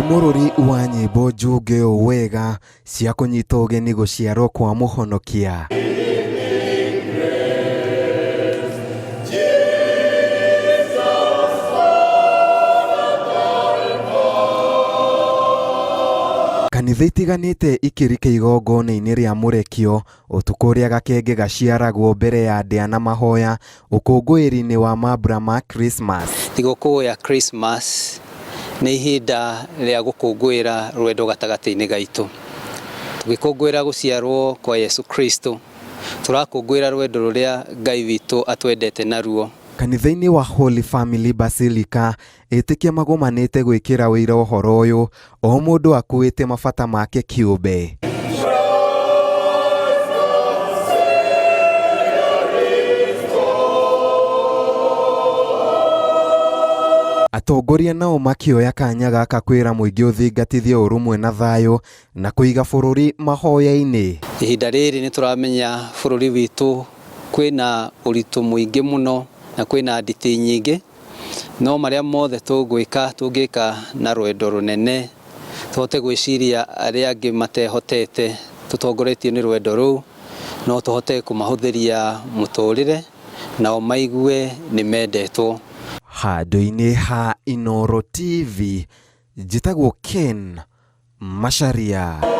Mũrũri wa nyĩmbo njũngĩ wega cia kũnyita ũgeni gũciarwo kwa mũhonokia. Kanitha itiganĩte ikĩrika igongona-inĩ rĩa mũrekio ũtukũ ũrĩa gakenge gaciaragwo mbere ya ndĩa na mahoya ũkũngũĩri-inĩ wa mambura ma Christmas. Thigũkũ ya Christmas nĩ ihinda rĩa gũkũngũĩra rwendo gatagatĩ-inĩ gaitũ. Tũgĩkũngũĩra gũciarwo kwa Yesu Kristo, tũrakũngũĩra rwendo rũrĩa Ngai witũ atwendete naruo. Kanitha-inĩ wa Holy Family Basilica etĩkia magomanĩte gwĩkĩra ũira ũhoro ũyũ, o mũndũ akuĩte mabata make kĩũmbe. Atongoria nao makĩoya kanya gaka kwĩra mũingĩ ũthingatithie ũrũmwe na thayũ na kũiga bũrũri mahoya-inĩ. Ihinda rĩrĩ nĩ tũramenya bũrũri witũ kwĩna ũritũ mũingĩ mũno na kwĩna nditi nyingĩ, no marĩa mothe tũngĩka na rwendo rũnene, tũhote gwĩciria arĩa angĩ matehotete, tũtongoretio nĩ rwendo rũu, no tũhote kũmahũthĩria mũtũrĩre nao maigue nĩ mendetwo. Handũ-inĩ ha Inooro TV, njĩtagwo Ken Macharia.